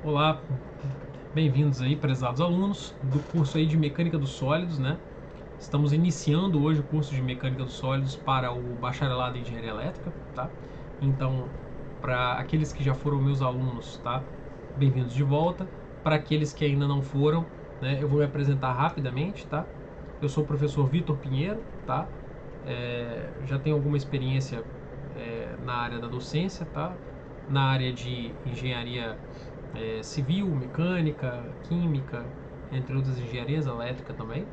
Olá, bem-vindos aí, prezados alunos do curso aí de Mecânica dos Sólidos, né? Estamos iniciando hoje o curso de Mecânica dos Sólidos para o Bacharelado em Engenharia Elétrica, tá? Então, para aqueles que já foram meus alunos, tá? Bem-vindos de volta. Para aqueles que ainda não foram, né? Eu vou me apresentar rapidamente, tá? Eu sou o professor Vitor Pinheiro, tá? Já tenho alguma experiência na área da docência, tá? Na área de engenharia civil, mecânica, química, entre outras engenharias, elétrica também.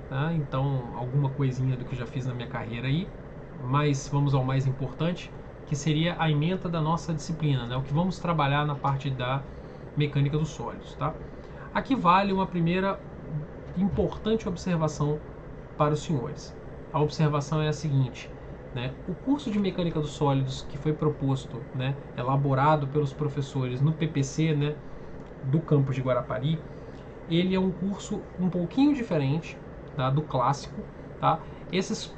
Tá? Então, alguma coisinha do que eu já fiz na minha carreira aí. Mas vamos ao mais importante, que seria a ementa da nossa disciplina, né? O que vamos trabalhar na parte da mecânica dos sólidos. Tá? Aqui vale uma primeira importante observação para os senhores. A observação é a seguinte: né? O curso de mecânica dos sólidos que foi proposto, né, elaborado pelos professores no PPC, né, do campus de Guarapari, ele é um curso um pouquinho diferente, tá, do clássico, tá? Esses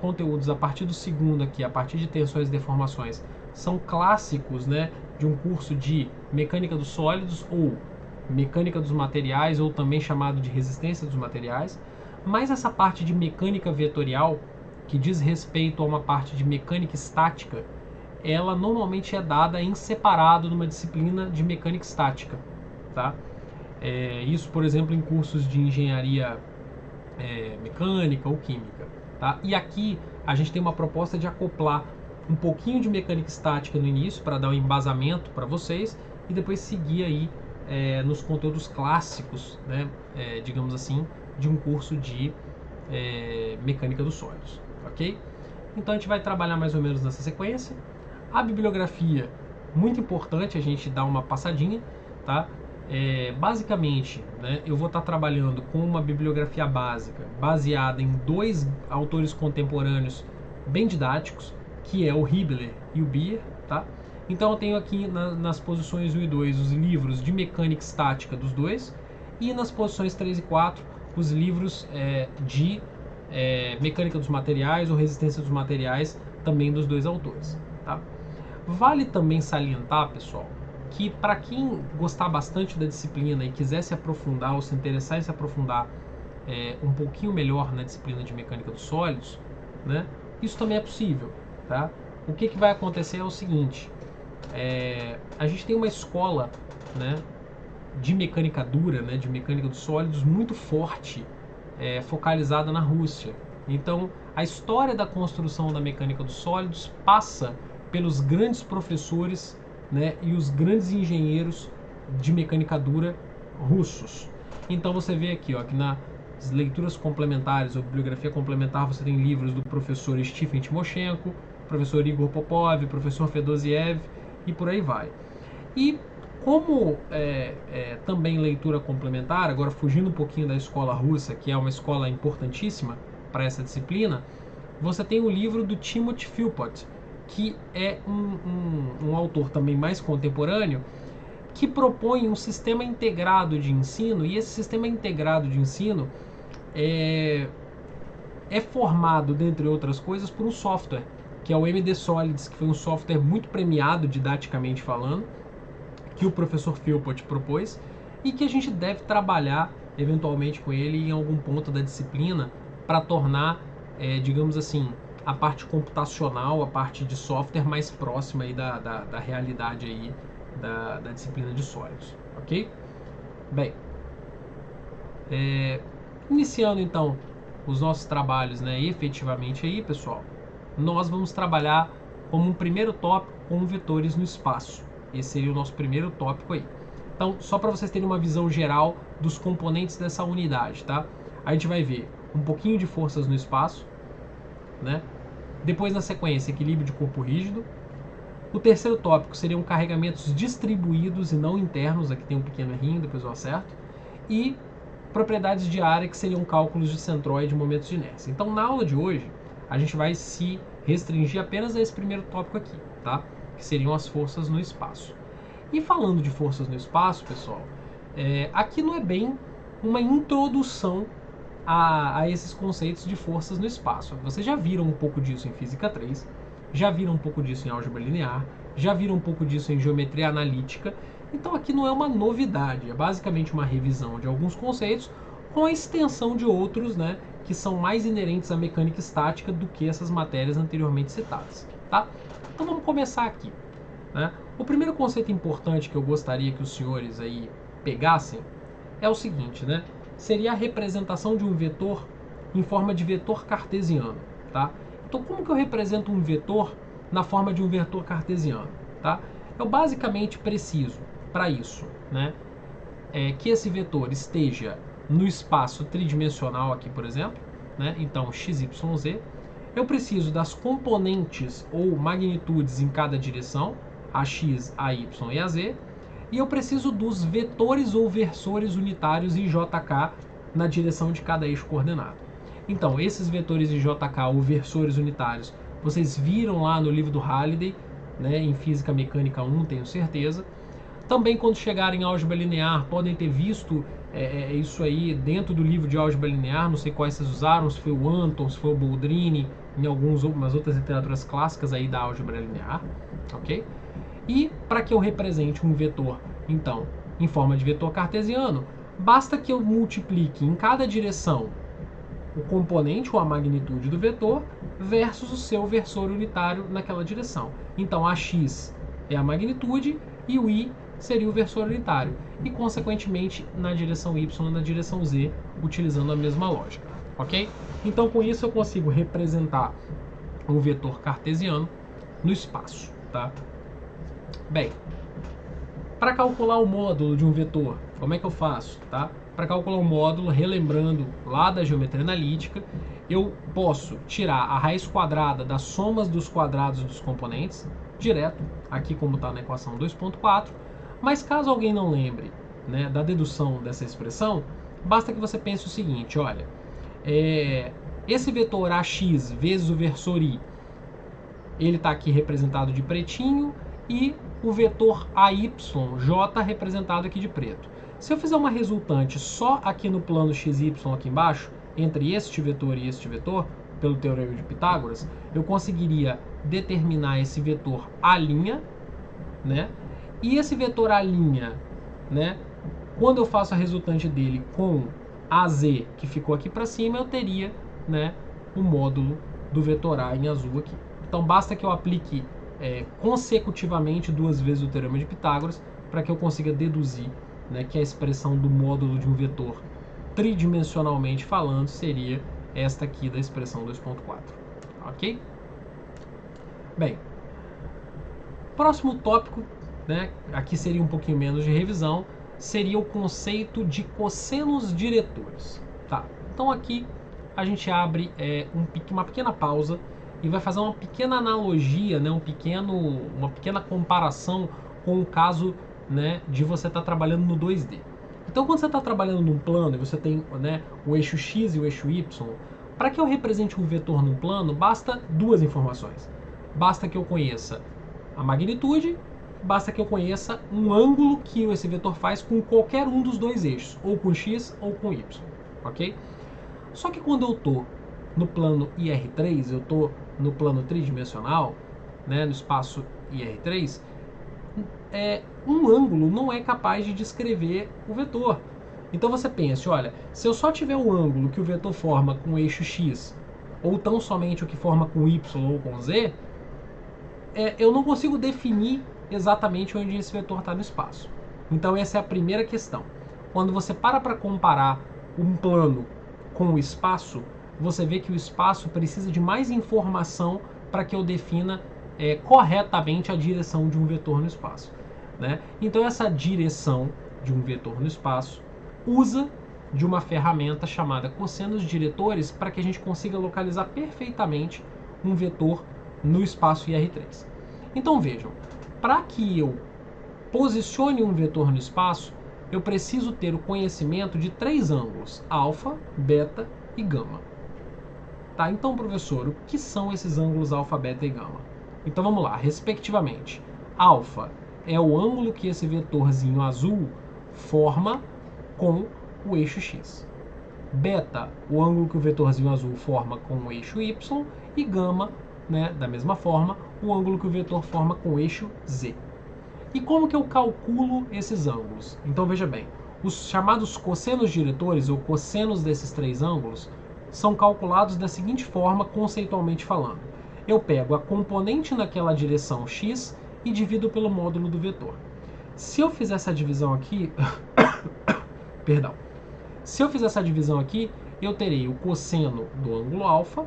conteúdos a partir do segundo aqui, a partir de tensões e deformações, são clássicos, né, de um curso de mecânica dos sólidos ou mecânica dos materiais, ou também chamado de resistência dos materiais. Mas essa parte de mecânica vetorial, que diz respeito a uma parte de mecânica estática, ela normalmente é dada em separado numa disciplina de mecânica estática, tá? Isso, por exemplo, em cursos de engenharia mecânica ou química, tá? E aqui a gente tem uma proposta de acoplar um pouquinho de mecânica estática no início para dar um embasamento para vocês e depois seguir aí nos conteúdos clássicos, né, digamos assim, de um curso de mecânica dos sólidos, ok? Então a gente vai trabalhar mais ou menos nessa sequência. A bibliografia, muito importante a gente dar uma passadinha, tá? Basicamente, né, eu vou estar trabalhando com uma bibliografia básica, baseada em dois autores contemporâneos bem didáticos, que é o Hibbeler e o Beer, tá? Então eu tenho aqui nas posições 1 e 2 os livros de mecânica estática dos dois, e nas posições 3 e 4 os livros de mecânica dos materiais ou resistência dos materiais, também dos dois autores, tá? Vale também salientar, pessoal, que para quem gostar bastante da disciplina e quiser se aprofundar ou se interessar em se aprofundar um pouquinho melhor na disciplina de mecânica dos sólidos, né, isso também é possível, tá? O que vai acontecer é o seguinte: a gente tem uma escola, né, de mecânica dura, né, de mecânica dos sólidos muito forte, focalizada na Rússia. Então, a história da construção da mecânica dos sólidos passa pelos grandes professores, né, e os grandes engenheiros de mecânica dura russos. Então você vê aqui, ó, que nas leituras complementares ou bibliografia complementar você tem livros do professor Stephen Timoshenko, professor Igor Popov, professor Fedosiev e por aí vai. E como também leitura complementar, agora fugindo um pouquinho da escola russa, que é uma escola importantíssima para essa disciplina, você tem o livro do Timothy Philpott, que é um autor também mais contemporâneo, que propõe um sistema integrado de ensino, e esse sistema integrado de ensino é formado, dentre outras coisas, por um software, que é o MD Solids, que foi um software muito premiado didaticamente falando, que o professor Philpott propôs e que a gente deve trabalhar eventualmente com ele em algum ponto da disciplina para tornar, digamos assim, a parte computacional, a parte de software mais próxima aí da realidade aí da disciplina de sólidos, ok? Bem, iniciando então os nossos trabalhos, né, efetivamente aí, pessoal, nós vamos trabalhar como um primeiro tópico com vetores no espaço. Esse seria o nosso primeiro tópico aí. Então, só para vocês terem uma visão geral dos componentes dessa unidade, tá? A gente vai ver um pouquinho de forças no espaço, né? Depois, na sequência, equilíbrio de corpo rígido. O terceiro tópico seriam carregamentos distribuídos e não internos. Aqui tem um pequeno errinho, depois eu acerto. E propriedades de área, que seriam cálculos de centroide e momentos de inércia. Então, na aula de hoje, a gente vai se restringir apenas a esse primeiro tópico aqui, tá? Que seriam as forças no espaço. E falando de forças no espaço, pessoal, aqui não é bem uma introdução a esses conceitos de forças no espaço. Vocês já viram um pouco disso em Física 3, já viram um pouco disso em Álgebra Linear, já viram um pouco disso em geometria analítica. Então aqui não é uma novidade, é basicamente uma revisão de alguns conceitos com a extensão de outros, né, que são mais inerentes à mecânica estática do que essas matérias anteriormente citadas, tá? Então vamos começar aqui, né? O primeiro conceito importante que eu gostaria que os senhores aí pegassem é o seguinte, né? Seria a representação de um vetor em forma de vetor cartesiano, tá? Então como que eu represento um vetor na forma de um vetor cartesiano, tá? Eu basicamente preciso, para isso, né, que esse vetor esteja no espaço tridimensional aqui, por exemplo, né? Então x, y, z. Eu preciso das componentes ou magnitudes em cada direção, ax, ay e az, e eu preciso dos vetores ou versores unitários em jk na direção de cada eixo coordenado. Então, esses vetores em jk ou versores unitários, vocês viram lá no livro do Halliday, né, em Física Mecânica 1, tenho certeza. Também, quando chegarem em álgebra linear, podem ter visto isso aí dentro do livro de álgebra linear. Não sei quais vocês usaram, se foi o Anton, se foi o Boldrini, em algumas outras literaturas clássicas aí da álgebra linear, ok? E para que eu represente um vetor, então, em forma de vetor cartesiano, basta que eu multiplique em cada direção o componente ou a magnitude do vetor versus o seu versor unitário naquela direção. Então, a x é a magnitude e o y seria o versor unitário. E, consequentemente, na direção y e na direção z, utilizando a mesma lógica. Ok? Então, com isso, eu consigo representar um vetor cartesiano no espaço. Tá? Bem, para calcular o módulo de um vetor, como é que eu faço? Tá? Para calcular o módulo, relembrando lá da geometria analítica, eu posso tirar a raiz quadrada das somas dos quadrados dos componentes, direto, aqui como está na equação 2.4, mas caso alguém não lembre, né, da dedução dessa expressão, basta que você pense o seguinte, olha, esse vetor AX vezes o versor Y, ele está aqui representado de pretinho, e o vetor AYJ representado aqui de preto. Se eu fizer uma resultante só aqui no plano XY aqui embaixo, entre este vetor e este vetor, pelo teorema de Pitágoras, eu conseguiria determinar esse vetor A', né? E esse vetor A', né? Quando eu faço a resultante dele com AZ, que ficou aqui para cima, eu teria, né, o módulo do vetor A em azul aqui. Então basta que eu aplique consecutivamente duas vezes o teorema de Pitágoras para que eu consiga deduzir, né, que a expressão do módulo de um vetor tridimensionalmente falando seria esta aqui da expressão 2.4. Ok? Bem, próximo tópico, né, aqui seria um pouquinho menos de revisão, seria o conceito de cossenos diretores. Tá? Então aqui a gente abre uma pequena pausa e vai fazer uma pequena analogia, né, uma pequena comparação com o caso, né, de você estar trabalhando no 2D. Então, quando você está trabalhando num plano e você tem, né, o eixo x e o eixo y, para que eu represente um vetor num plano, basta duas informações. Basta que eu conheça a magnitude, basta que eu conheça um ângulo que esse vetor faz com qualquer um dos dois eixos, ou com x ou com y, ok? Só que quando eu estou no plano IR3, eu estou no plano tridimensional, né, no espaço IR3, um ângulo não é capaz de descrever o vetor. Então você pensa, olha, se eu só tiver o ângulo que o vetor forma com o eixo x, ou tão somente o que forma com y ou com z, eu não consigo definir exatamente onde esse vetor está no espaço. Então essa é a primeira questão. Quando você para comparar um plano com o espaço, você vê que o espaço precisa de mais informação para que eu defina corretamente a direção de um vetor no espaço, né? Então essa direção de um vetor no espaço usa de uma ferramenta chamada cossenos diretores para que a gente consiga localizar perfeitamente um vetor no espaço IR3. Então vejam, para que eu posicione um vetor no espaço, eu preciso ter o conhecimento de três ângulos, alfa, beta e gama. Tá, então, professor, o que são esses ângulos alfa, beta e gama? Então vamos lá, respectivamente. Alfa é o ângulo que esse vetorzinho azul forma com o eixo x. Beta, o ângulo que o vetorzinho azul forma com o eixo y. E gama, né, da mesma forma, o ângulo que o vetor forma com o eixo z. E como que eu calculo esses ângulos? Então veja bem, os chamados cossenos diretores ou cossenos desses três ângulos são calculados da seguinte forma, conceitualmente falando. Eu pego a componente naquela direção x e divido pelo módulo do vetor. Se eu fizer essa divisão aqui, perdão, se eu fizer essa divisão aqui, eu terei o cosseno do ângulo alfa.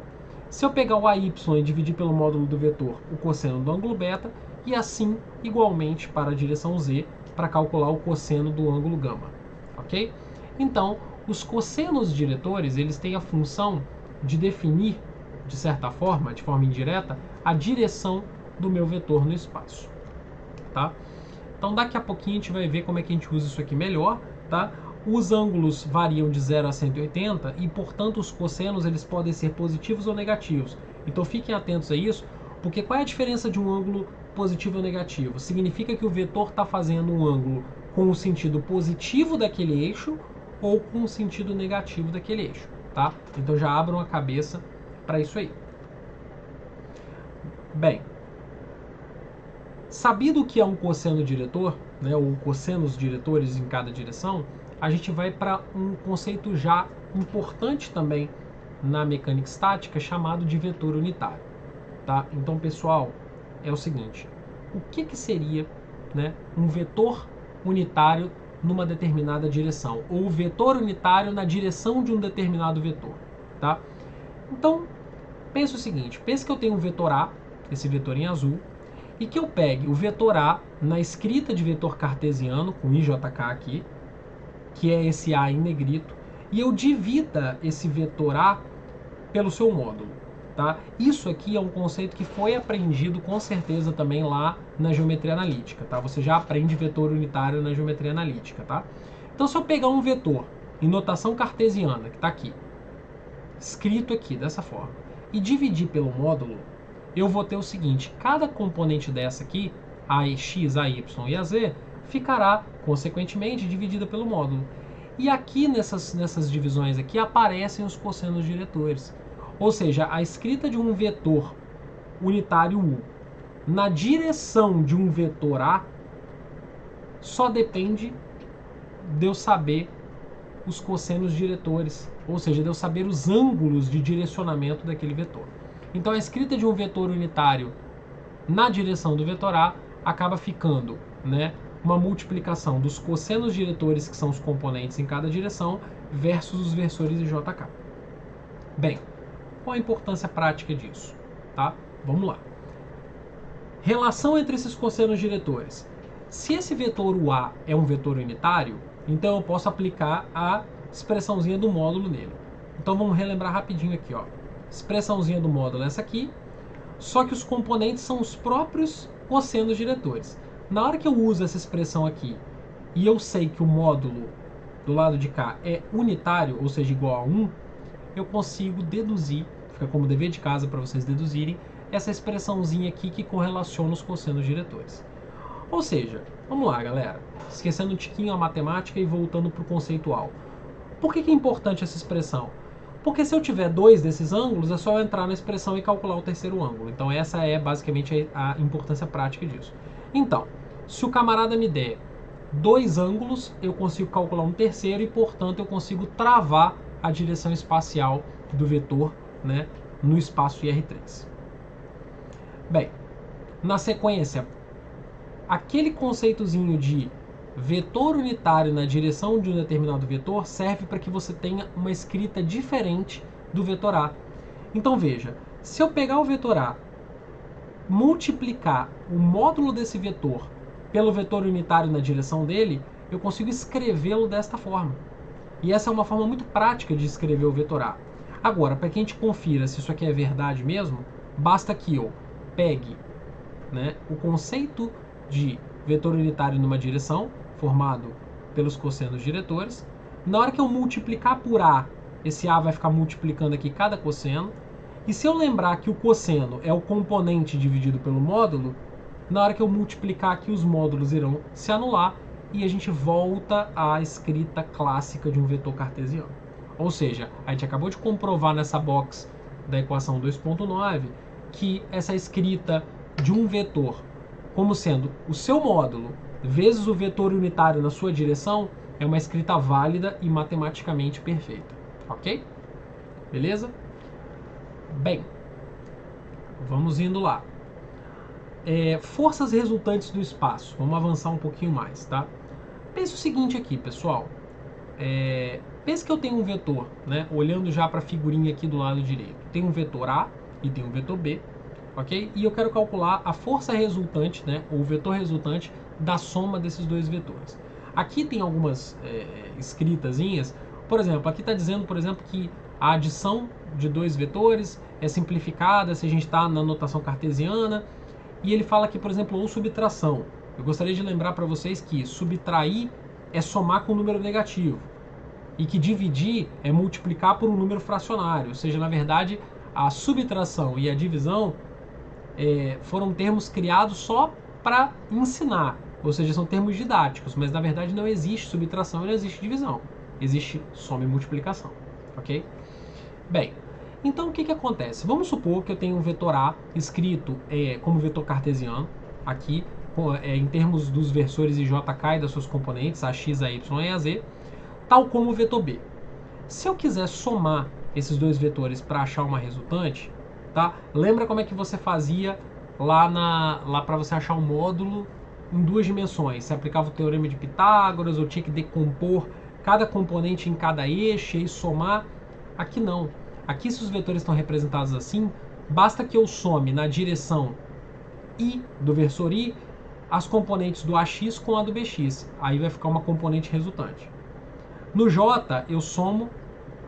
Se eu pegar o AY e dividir pelo módulo do vetor, o cosseno do ângulo beta, e assim, igualmente, para a direção z, para calcular o cosseno do ângulo gama. Ok? Então, os cossenos diretores, eles têm a função de definir, de certa forma, de forma indireta, a direção do meu vetor no espaço. Tá? Então, daqui a pouquinho a gente vai ver como é que a gente usa isso aqui melhor, tá? Os ângulos variam de 0 a 180 e, portanto, os cossenos eles podem ser positivos ou negativos. Então, fiquem atentos a isso, porque qual é a diferença de um ângulo positivo ou negativo? Significa que o vetor está fazendo um ângulo com o sentido positivo daquele eixo ou com o sentido negativo daquele eixo, tá? Então, já abram a cabeça para isso aí. Bem, sabido o que é um cosseno diretor, né, ou cossenos diretores em cada direção, a gente vai para um conceito já importante também na mecânica estática, chamado de vetor unitário. Tá? Então, pessoal, é o seguinte, o que seria, né, um vetor unitário numa determinada direção, ou vetor unitário na direção de um determinado vetor? Tá? Então, pense o seguinte, pense que eu tenho um vetor A, esse vetor em azul, e que eu pegue o vetor A na escrita de vetor cartesiano, com IJK aqui, que é esse A em negrito, e eu divida esse vetor A pelo seu módulo. Tá? Isso aqui é um conceito que foi aprendido com certeza também lá na geometria analítica. Tá? Você já aprende vetor unitário na geometria analítica. Tá? Então, se eu pegar um vetor em notação cartesiana, que está aqui, escrito aqui dessa forma, e dividir pelo módulo, eu vou ter o seguinte, cada componente dessa aqui, a x, a y e a z, ficará, consequentemente, dividida pelo módulo. E aqui, nessas divisões aqui, aparecem os cossenos diretores. Ou seja, a escrita de um vetor unitário U na direção de um vetor A só depende de eu saber os cossenos diretores, ou seja, de eu saber os ângulos de direcionamento daquele vetor. Então, a escrita de um vetor unitário na direção do vetor A acaba ficando, né, uma multiplicação dos cossenos diretores, que são os componentes em cada direção, versus os versores de JK. Bem, qual a importância prática disso? Tá? Vamos lá. Relação entre esses cossenos diretores. Se esse vetor UA é um vetor unitário, então eu posso aplicar a expressãozinha do módulo nele. Então vamos relembrar rapidinho aqui, ó. Expressãozinha do módulo é essa aqui, só que os componentes são os próprios cossenos diretores. Na hora que eu uso essa expressão aqui e eu sei que o módulo do lado de cá é unitário, ou seja, igual a 1, eu consigo deduzir, fica como dever de casa para vocês deduzirem, essa expressãozinha aqui que correlaciona os cossenos diretores. Ou seja, vamos lá, galera, esquecendo um tiquinho a matemática e voltando para o conceitual. Por que é importante essa expressão? Porque se eu tiver dois desses ângulos, é só eu entrar na expressão e calcular o terceiro ângulo. Então essa é basicamente a importância prática disso. Então, se o camarada me der dois ângulos, eu consigo calcular um terceiro e, portanto, eu consigo travar a direção espacial do vetor, né, no espaço IR3. Bem, na sequência, aquele conceitozinho de vetor unitário na direção de um determinado vetor serve para que você tenha uma escrita diferente do vetor A. Então veja, se eu pegar o vetor A, multiplicar o módulo desse vetor pelo vetor unitário na direção dele, eu consigo escrevê-lo desta forma. E essa é uma forma muito prática de escrever o vetor A. Agora, para que a gente confira se isso aqui é verdade mesmo, basta que eu pegue, né, o conceito de vetor unitário numa direção, formado pelos cossenos diretores. Na hora que eu multiplicar por A, esse A vai ficar multiplicando aqui cada cosseno. E se eu lembrar que o cosseno é o componente dividido pelo módulo, na hora que eu multiplicar aqui, os módulos irão se anular e a gente volta à escrita clássica de um vetor cartesiano. Ou seja, a gente acabou de comprovar nessa box da equação 2.9 que essa escrita de um vetor como sendo o seu módulo vezes o vetor unitário na sua direção é uma escrita válida e matematicamente perfeita, ok? Beleza? Bem, vamos indo lá. Forças resultantes do espaço. Vamos avançar um pouquinho mais, tá? Pense o seguinte aqui, pessoal. Pense que eu tenho um vetor, né? Olhando já para a figurinha aqui do lado direito. Tem um vetor A e tem um vetor B, ok? E eu quero calcular a força resultante, né? Ou o vetor resultante da soma desses dois vetores. Aqui tem algumas escritazinhas. Por exemplo, aqui está dizendo, por exemplo, que a adição de dois vetores é simplificada se a gente está na notação cartesiana. E ele fala aqui, por exemplo, ou subtração. Eu gostaria de lembrar para vocês que subtrair é somar com um número negativo. E que dividir é multiplicar por um número fracionário. Ou seja, na verdade, a subtração e a divisão foram termos criados só para ensinar. Ou seja, são termos didáticos. Mas, na verdade, não existe subtração e não existe divisão. Existe soma e multiplicação. Ok? Bem, então o que acontece? Vamos supor que eu tenho um vetor A escrito como vetor cartesiano, aqui, em termos dos versores ijk e das suas componentes, ax, ay e az, tal como o vetor B. Se eu quiser somar esses dois vetores para achar uma resultante, tá? Lembra como é que você fazia lá para você achar um módulo em duas dimensões? Você aplicava o teorema de Pitágoras, ou tinha que decompor cada componente em cada eixo e somar? Aqui não. Aqui, se os vetores estão representados assim, basta que eu some na direção I do versor I as componentes do AX com a do BX. Aí vai ficar uma componente resultante. No J, eu somo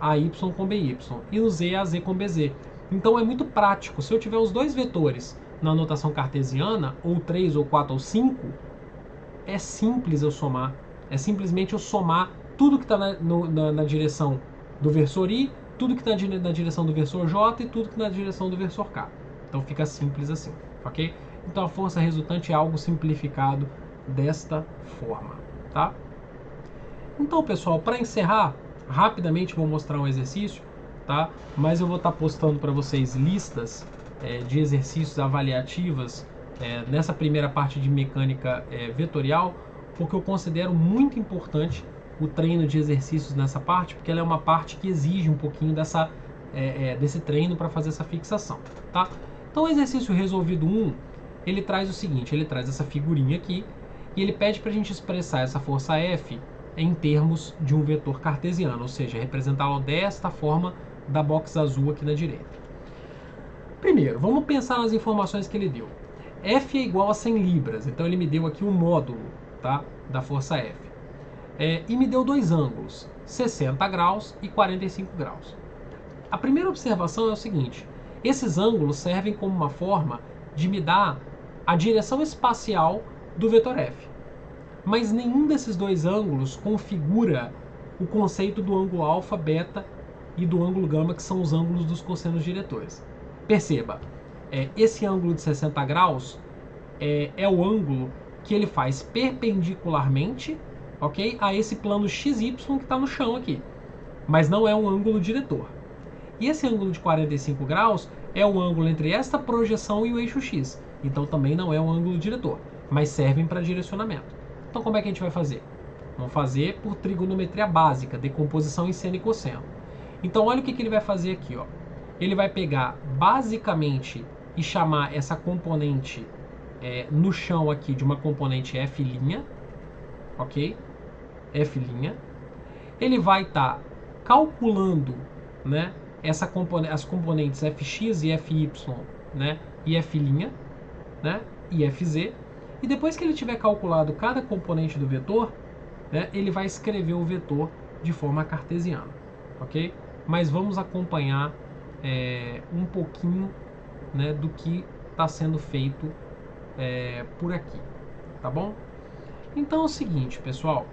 AY com BY. E no Z, AZ com BZ. Então é muito prático. Se eu tiver os dois vetores na notação cartesiana, ou 3, ou 4, ou 5, é simples eu somar. É simplesmente eu somar tudo que está na direção do versor I, tudo que está na direção do versor J e tudo que está na direção do versor K. Então fica simples assim, ok? Então a força resultante é algo simplificado desta forma, tá? Então, pessoal, para encerrar, rapidamente vou mostrar um exercício, tá? Mas eu vou estar postando para vocês listas de exercícios avaliativas nessa primeira parte de mecânica vetorial, porque eu considero muito importante o treino de exercícios nessa parte, porque ela é uma parte que exige um pouquinho desse treino para fazer essa fixação, tá? Então o exercício resolvido 1, ele traz o seguinte, ele traz essa figurinha aqui, e ele pede para a gente expressar essa força F em termos de um vetor cartesiano, ou seja, representá-lo desta forma da box azul aqui na direita. Primeiro, vamos pensar nas informações que ele deu. F é igual a 100 libras, então ele me deu aqui um módulo, tá, da força F. E me deu dois ângulos, 60 graus e 45 graus. A primeira observação é o seguinte, esses ângulos servem como uma forma de me dar a direção espacial do vetor F. Mas nenhum desses dois ângulos configura o conceito do ângulo alfa, beta e do ângulo gama, que são os ângulos dos cossenos diretores. Perceba, esse ângulo de 60 graus é o ângulo que ele faz perpendicularmente, ok, a esse plano XY que está no chão aqui, mas não é um ângulo diretor. E esse ângulo de 45 graus é o ângulo entre esta projeção e o eixo X, então também não é um ângulo diretor, mas servem para direcionamento. Então como é que a gente vai fazer? Vamos fazer por trigonometria básica, decomposição em seno e cosseno. Então olha o que ele vai fazer aqui, ó. Ele vai pegar basicamente e chamar essa componente no chão aqui de uma componente F', ok? F'. Ele vai estar calculando, né, as componentes Fx e Fy, né, e F', né, e Fz. E depois que ele tiver calculado cada componente do vetor, né, ele vai escrever o vetor de forma cartesiana, ok? Mas vamos acompanhar um pouquinho, né, do que está sendo feito por aqui, tá bom? Então é o seguinte, pessoal,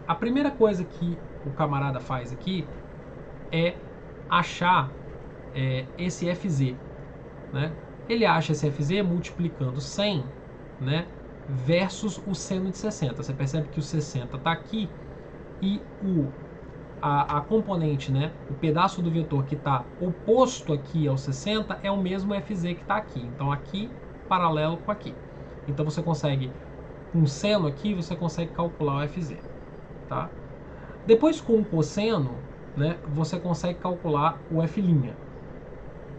a primeira coisa que o camarada faz aqui é achar esse Fz, né? Ele acha esse Fz multiplicando 100, né, versus o seno de 60. Você percebe que o 60 está aqui e a componente, né, o pedaço do vetor que está oposto aqui ao 60 é o mesmo FZ que está aqui. Então aqui paralelo com aqui. Então você consegue, com seno aqui, você consegue calcular o FZ. Tá? Depois com o cosseno, né, você consegue calcular o F'.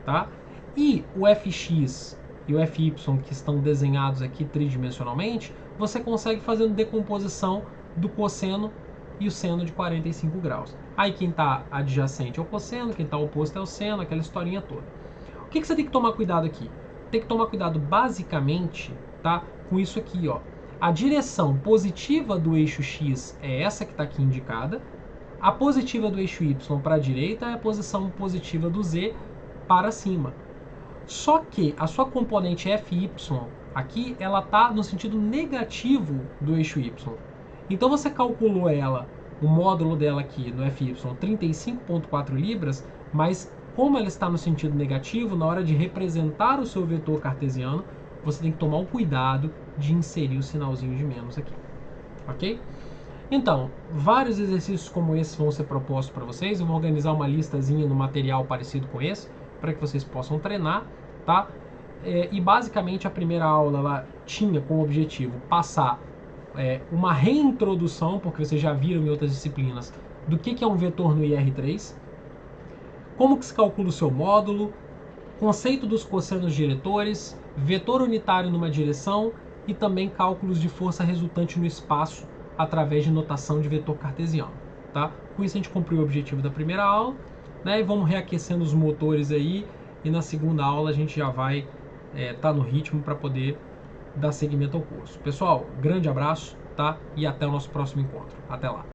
Tá? E o Fx e o Fy que estão desenhados aqui tridimensionalmente, você consegue fazendo decomposição do cosseno e o seno de 45 graus. Aí quem está adjacente é o cosseno, quem está oposto é o seno, aquela historinha toda. O que você tem que tomar cuidado aqui? Tem que tomar cuidado basicamente, tá, com isso aqui, ó. A direção positiva do eixo X é essa que está aqui indicada. A positiva do eixo Y para a direita é a posição positiva do Z para cima. Só que a sua componente Fy aqui, ela está no sentido negativo do eixo Y. Então você calculou ela, o módulo dela aqui no Fy, 35,4 libras, mas como ela está no sentido negativo, na hora de representar o seu vetor cartesiano, você tem que tomar o cuidado de inserir o sinalzinho de menos aqui. Ok? Então, vários exercícios como esse vão ser propostos para vocês. Eu vou organizar uma listazinha no material parecido com esse, para que vocês possam treinar, tá? E basicamente a primeira aula ela tinha como objetivo passar uma reintrodução, porque vocês já viram em outras disciplinas, do que é um vetor no IR3, como que se calcula o seu módulo, conceito dos cossenos diretores, vetor unitário numa direção e também cálculos de força resultante no espaço através de notação de vetor cartesiano. Tá? Com isso a gente cumpriu o objetivo da primeira aula, né? E vamos reaquecendo os motores aí, e na segunda aula a gente já vai estar no ritmo para poder dar seguimento ao curso. Pessoal, grande abraço, tá? E até o nosso próximo encontro. Até lá!